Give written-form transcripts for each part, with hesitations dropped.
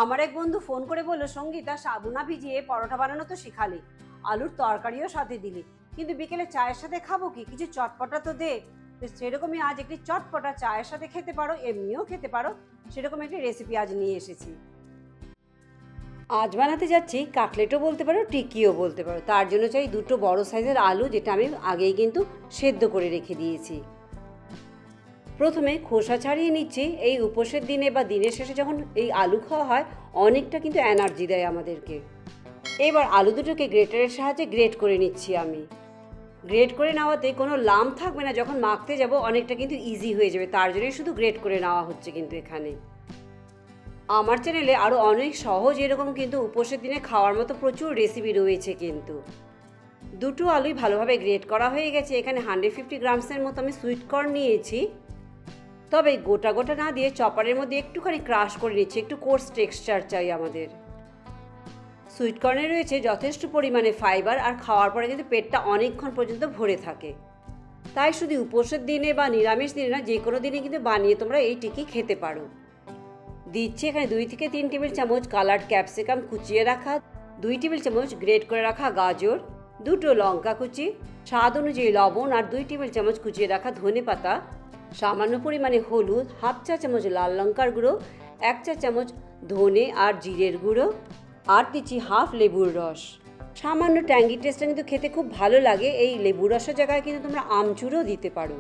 আমার এক বন্ধু ফোন করে বলল, সঙ্গীতা সাবু না ভিজিয়ে পরোটা বানানো তো শিখালি, আলুর তরকারিও সাথে দিলি, কিন্তু বিকেলে চায়ের সাথে খাবো কি, কিছু চটপটা তো দে। সেরকমই আজ একটি চটপটা চায়ের সাথে খেতে পারো, এমনিও খেতে পারো, সেরকম একটি রেসিপি আজ নিয়ে এসেছি। আজ বানাতে যাচ্ছি কাটলেটও বলতে পারো, টিকিও বলতে পারো। তার জন্য চাই দুটো বড় সাইজের আলু, যেটা আমি আগেই কিন্তু সেদ্ধ করে রেখে দিয়েছি। প্রথমে খোসা ছাড়িয়ে নিচ্ছি। এই উপোসের দিনে বা দিনের শেষে যখন এই আলু খাওয়া হয়, অনেকটা কিন্তু এনার্জি দেয় আমাদেরকে। এবার আলু দুটোকে গ্রেটারের সাহায্যে গ্রেট করে নিচ্ছি আমি। গ্রেট করে নেওয়াতে কোনো লাম্প থাকবে না, যখন মাখতে যাব অনেকটা কিন্তু ইজি হয়ে যাবে, তার জন্যই শুধু গ্রেট করে নেওয়া হচ্ছে। কিন্তু এখানে আমার চ্যানেলে আরও অনেক সহজ এরকম কিন্তু উপোসের দিনে খাওয়ার মতো প্রচুর রেসিপি রয়েছে। কিন্তু দুটো আলুই ভালোভাবে গ্রেট করা হয়ে গেছে। এখানে 150 গ্রামসের মতো আমি সুইট কর্ন নিয়েছি, তবে গোটা গোটা না দিয়ে চপারের মধ্যে একটুখানি ক্রাশ করে নিচ্ছি, একটু কোর্স টেক্সচার চাই আমাদের। সুইট কর্নে রয়েছে যথেষ্ট পরিমাণে ফাইবার, আর খাওয়ার পরে কিন্তু পেটটা অনেকক্ষণ পর্যন্ত ভরে থাকে। তাই শুধু উপোসের দিনে বা নিরামিষ দিনে না, যে কোনো দিনে কিন্তু বানিয়ে তোমরা এই টিকি খেতে পারো। দিচ্ছি এখানে 2 থেকে 3 টেবিল চামচ কালার্ড ক্যাপসিকাম কুচিয়ে রাখা, 2 টেবিল চামচ গ্রেট করে রাখা গাজর, 2টো লঙ্কা কুচি, স্বাদ অনুযায়ী লবণ, আর 2 টেবিল চামচ কুচিয়ে রাখা ধনে পাতা, সামান্য পরিমাণে হলুদ, হাফ চা চামচ লাল লঙ্কার গুঁড়ো, 1 চা চামচ ধনে আর জিরের গুঁড়ো, আর দিচ্ছি হাফ লেবুর রস। সামান্য ট্যাঙ্গি টেস্টটা কিন্তু খেতে খুব ভালো লাগে। এই লেবুর রসের জায়গায় কিন্তু তোমরা আমচুরও দিতে পারো।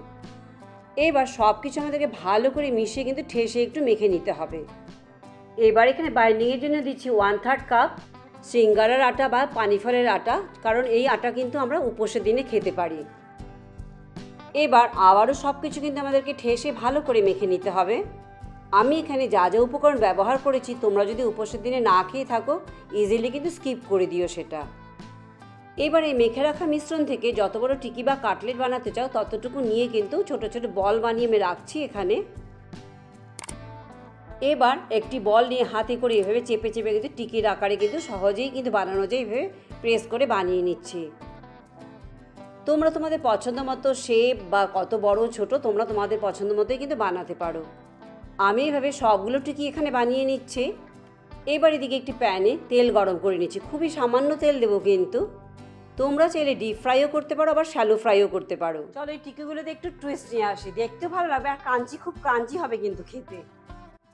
এবার সব কিছু আমাদেরকে ভালো করে মিশিয়ে কিন্তু ঠেসে একটু মেখে নিতে হবে। এবার এখানে বাইন্ডিংয়ের জন্য দিচ্ছি 1/3 কাপ সিঙ্গারার আটা বা পানিফলের আটা, কারণ এই আটা কিন্তু আমরা উপোসের দিনে খেতে পারি। এবার আবারও সব কিছু কিন্তু আমাদেরকে ঠেসে ভালো করে মেখে নিতে হবে। আমি এখানে যা যা উপকরণ ব্যবহার করেছি, তোমরা যদি উপোসের দিনে না খেয়ে থাকো ইজিলি কিন্তু স্কিপ করে দিও সেটা। এবার এই মেখে রাখা মিশ্রণ থেকে যত বড় টিকি বা কাটলেট বানাতে চাও ততটুকু নিয়ে কিন্তু ছোট ছোট বল বানিয়ে আমি রাখছি এখানে। এবার একটি বল নিয়ে হাতে করে এভাবে চেপে চেপে কিন্তু টিকির আকারে কিন্তু সহজেই কিন্তু বানানো যায়, এভাবে প্রেস করে বানিয়ে নিচ্ছি। তোমরা তোমাদের পছন্দ মতো শেপ বা কত বড় ছোট তোমরা তোমাদের পছন্দ মতোই কিন্তু বানাতে পারো। আমি এইভাবে সবগুলো টিকি এখানে বানিয়ে নিচ্ছি। এবার এদিকে একটি প্যানে তেল গরম করে নিচ্ছি, খুবই সামান্য তেল দেবো কিন্তু। তোমরা চাইলে ডিপ ফ্রাইও করতে পারো, আবার শ্যালো ফ্রাইও করতে পারো। চলো এই টিকিগুলোতে একটু টুইস্ট নিয়ে আসি, দেখতে ভালো লাগবে আর ক্রাঞ্চি, খুব ক্রাঞ্চি হবে কিন্তু খেতে।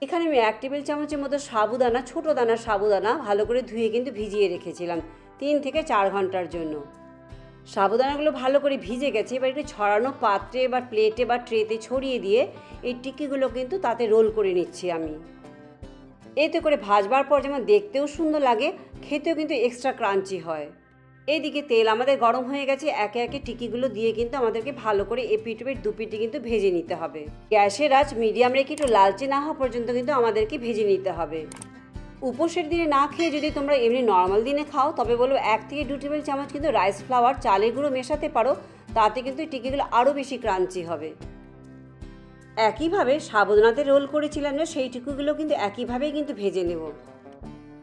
এখানে আমি 1 টেবিল চামচের মতো সাবুদানা, ছোটো দানার সাবুদানা ভালো করে ধুয়ে কিন্তু ভিজিয়ে রেখেছিলাম 3 থেকে 4 ঘন্টার জন্য। সাবুদানাগুলো ভালো করে ভিজে গেছে। এবার একটু ছড়ানো পাত্রে বা প্লেটে বা ট্রেতে ছড়িয়ে দিয়ে এই টিকিগুলো কিন্তু তাতে রোল করে নিচ্ছি আমি। এতে করে ভাজবার পর যেমন দেখতেও সুন্দর লাগে, খেতেও কিন্তু এক্সট্রা ক্রাঞ্চি হয়। এইদিকে তেল আমাদের গরম হয়ে গেছে। একে একে টিকিগুলো দিয়ে কিন্তু আমাদেরকে ভালো করে এপিট ওপিট দুপিটি কিন্তু ভেজে নিতে হবে। গ্যাসের আঁচ মিডিয়াম রেখে একটু লালচে না হওয়া পর্যন্ত কিন্তু আমাদেরকে ভেজে নিতে হবে। উপোসের দিনে না খেয়ে যদি তোমরা এমনি নর্মাল দিনে খাও, তবে বলবো 1 থেকে 2 টেবিল চামচ কিন্তু রাইস ফ্লাওয়ার, চালের গুঁড়ো মেশাতে পারো, তাতে কিন্তু টিকিগুলো আরও বেশি ক্রাঞ্চি হবে। একইভাবে সাবুদানাতে রোল করেছিলাম না, সেই টিকিগুলো কিন্তু একইভাবেই কিন্তু ভেজে নেব।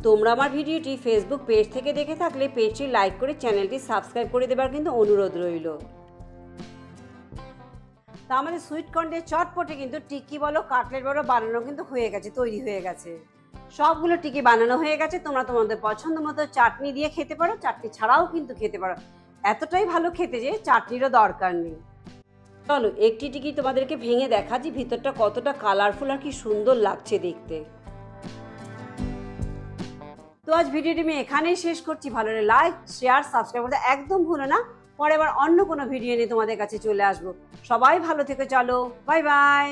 তোমরা আমার ভিডিওটি ফেসবুক পেজ থেকে দেখে থাকলে পেজটি লাইক করে চ্যানেলটি সাবস্ক্রাইব করে দেবার কিন্তু অনুরোধ রইল। তা আমাদের সুইট কর্ন দিয়ে চটপটে কিন্তু টিকি বলো কাটলেট বলো বানানো কিন্তু হয়ে গেছে, তৈরি হয়ে গেছে। সবগুলো টিকি বানানো হয়ে গেছে। তোমরা তোমাদের পছন্দ মতো চাটনি দিয়ে খেতে পারো, চাটনি ছাড়াও কিন্তু খেতে পারো। এতটাই ভালো খেতে যে চাটনিরও দরকার নেই। চলো একটি টিকি তোমাদেরকে ভেঙে দেখাচ্ছি ভিতরটা কতটা কালারফুল আর কি সুন্দর লাগছে দেখতে। তো আজ ভিডিওটি আমি এখানেই শেষ করছি। ভালো লাগে লাইক শেয়ার সাবস্ক্রাইব করতে একদম ভুলো না। পরে আবার অন্য কোনো ভিডিও নিয়ে তোমাদের কাছে চলে আসবো। সবাই ভালো থেকো, চলো বাই বাই।